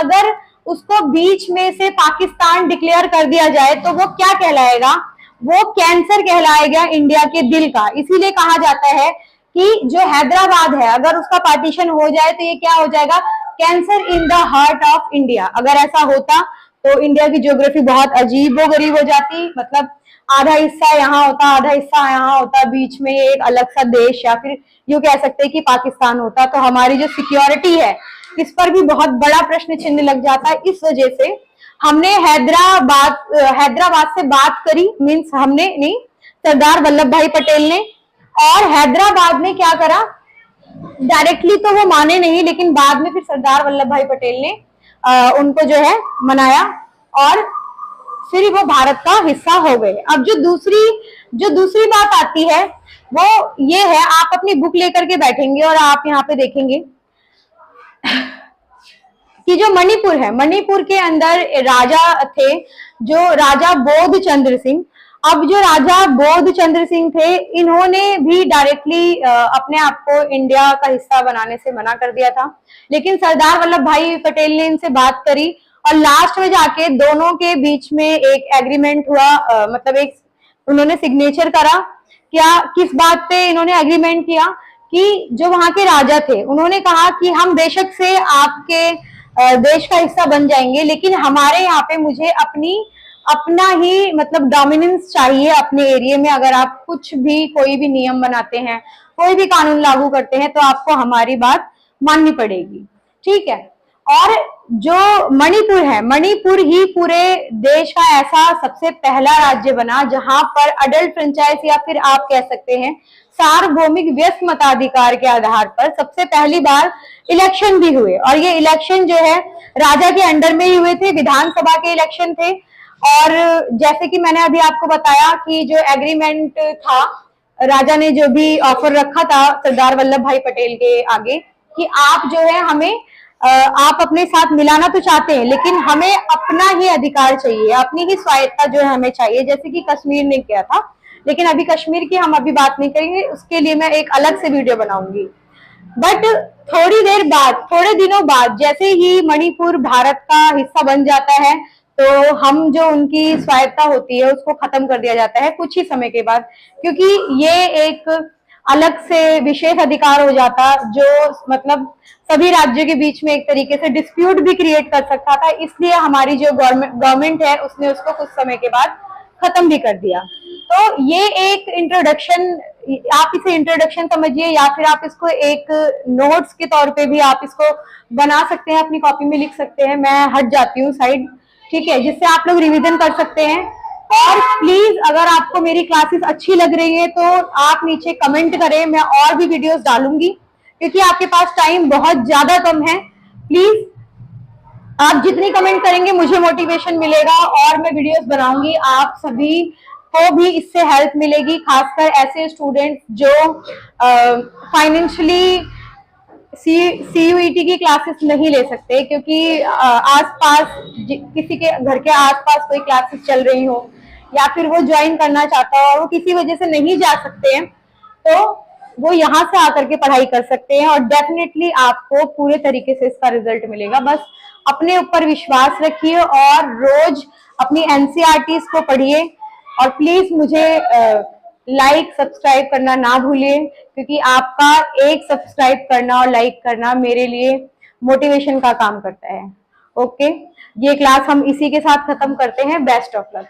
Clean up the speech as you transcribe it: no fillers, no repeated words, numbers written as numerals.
अगर उसको बीच में से पाकिस्तान डिक्लेयर कर दिया जाए तो वो क्या कहलाएगा? वो कैंसर कहलाएगा इंडिया के दिल का। इसीलिए कहा जाता है कि जो हैदराबाद है अगर उसका पार्टीशन हो जाए तो ये क्या हो जाएगा? Cancer in the heart of India. अगर ऐसा होता तो इंडिया की ज्योग्राफी बहुत अजीबो गरीब हो जाती, मतलब आधा हिस्सा यहाँ होता, आधा हिस्सा यहाँ होता, बीच में एक अलग सा देश, या फिर यूं कह सकते हैं कि पाकिस्तान होता। तो हमारी जो सिक्योरिटी है इस पर भी बहुत बड़ा प्रश्न चिन्ह लग जाता है। इस वजह से हमने हैदराबाद से बात करी, मीन्स हमने नहीं, सरदार वल्लभ भाई पटेल ने। और हैदराबाद ने क्या करा? डायरेक्टली तो वो माने नहीं, लेकिन बाद में फिर सरदार वल्लभ भाई पटेल ने उनको जो है मनाया और फिर वो भारत का हिस्सा हो गए। अब जो दूसरी बात आती है वो ये है, आप अपनी बुक लेकर के बैठेंगे और आप यहाँ पे देखेंगे कि जो मणिपुर है, मणिपुर के अंदर राजा थे जो राजा बोध चंद्र सिंह। अब जो राजा बोध चंद्र सिंह थे इन्होंने भी डायरेक्टली अपने आप को इंडिया का हिस्सा बनाने से मना कर दिया था, लेकिन सरदार वल्लभ भाई पटेल ने इनसे बात करी और लास्ट में जाके दोनों के बीच में एक एग्रीमेंट हुआ, मतलब एक उन्होंने सिग्नेचर करा। क्या किस बात पे इन्होंने एग्रीमेंट किया? कि जो वहां के राजा थे उन्होंने कहा कि हम बेशक से आपके देश का हिस्सा बन जाएंगे, लेकिन हमारे यहाँ पे मुझे अपना ही मतलब डोमिनेंस चाहिए अपने एरिया में। अगर आप कुछ भी कोई भी नियम बनाते हैं, कोई भी कानून लागू करते हैं तो आपको हमारी बात माननी पड़ेगी, ठीक है। और जो मणिपुर है, मणिपुर ही पूरे देश का ऐसा सबसे पहला राज्य बना जहां पर अडल्ट फ्रेंचाइज या फिर आप कह सकते हैं सार्वभौमिक व्यस्त मताधिकार के आधार पर सबसे पहली बार इलेक्शन भी हुए। और ये इलेक्शन जो है राजा के अंडर में ही हुए थे, विधानसभा के इलेक्शन थे। और जैसे कि मैंने अभी आपको बताया कि जो एग्रीमेंट था, राजा ने जो भी ऑफर रखा था सरदार वल्लभ भाई पटेल के आगे कि आप जो है हमें आप अपने साथ मिलाना तो चाहते हैं, लेकिन हमें अपना ही अधिकार चाहिए, अपनी ही स्वायत्ता जो है हमें चाहिए, जैसे कि कश्मीर ने किया था। लेकिन अभी कश्मीर की हम अभी बात नहीं करेंगे, उसके लिए मैं एक अलग से वीडियो बनाऊंगी। बट थोड़ी देर बाद, थोड़े दिनों बाद जैसे ही मणिपुर भारत का हिस्सा बन जाता है तो हम जो उनकी स्वायत्ता होती है उसको खत्म कर दिया जाता है कुछ ही समय के बाद, क्योंकि ये एक अलग से विशेष अधिकार हो जाता जो मतलब सभी राज्यों के बीच में एक तरीके से डिस्प्यूट भी क्रिएट कर सकता था। इसलिए हमारी जो गवर्नमेंट है उसने उसको कुछ समय के बाद खत्म भी कर दिया। तो ये एक इंट्रोडक्शन, आप इसे इंट्रोडक्शन समझिए या फिर आप इसको एक नोट्स के तौर पे भी आप इसको बना सकते हैं, अपनी कॉपी में लिख सकते हैं। मैं हट जाती हूँ साइड, ठीक है, जिससे आप लोग रिवीजन कर सकते हैं। और प्लीज अगर आपको मेरी क्लासेस अच्छी लग रही है तो आप नीचे कमेंट करें, मैं और भी वीडियोस डालूंगी, क्योंकि आपके पास टाइम बहुत ज्यादा कम है। प्लीज आप जितनी कमेंट करेंगे मुझे मोटिवेशन मिलेगा और मैं वीडियोस बनाऊंगी, आप सभी को भी इससे हेल्प मिलेगी, खासकर ऐसे स्टूडेंट जो फाइनेंशियली CUET की क्लासेस नहीं ले सकते, क्योंकि आसपास किसी के घर के आसपास कोई क्लासेस चल रही हो या फिर वो ज्वाइन करना चाहता हो और वो किसी वजह से नहीं जा सकते हैं, तो वो यहाँ से आकर के पढ़ाई कर सकते हैं और डेफिनेटली आपको पूरे तरीके से इसका रिजल्ट मिलेगा। बस अपने ऊपर विश्वास रखिए और रोज अपनी NCERTs को पढ़िए और प्लीज मुझे लाइक सब्सक्राइब करना ना भूलिए, क्योंकि आपका एक सब्सक्राइब करना और लाइक करना मेरे लिए मोटिवेशन का काम करता है। ओके, ये क्लास हम इसी के साथ खत्म करते हैं। Best of luck.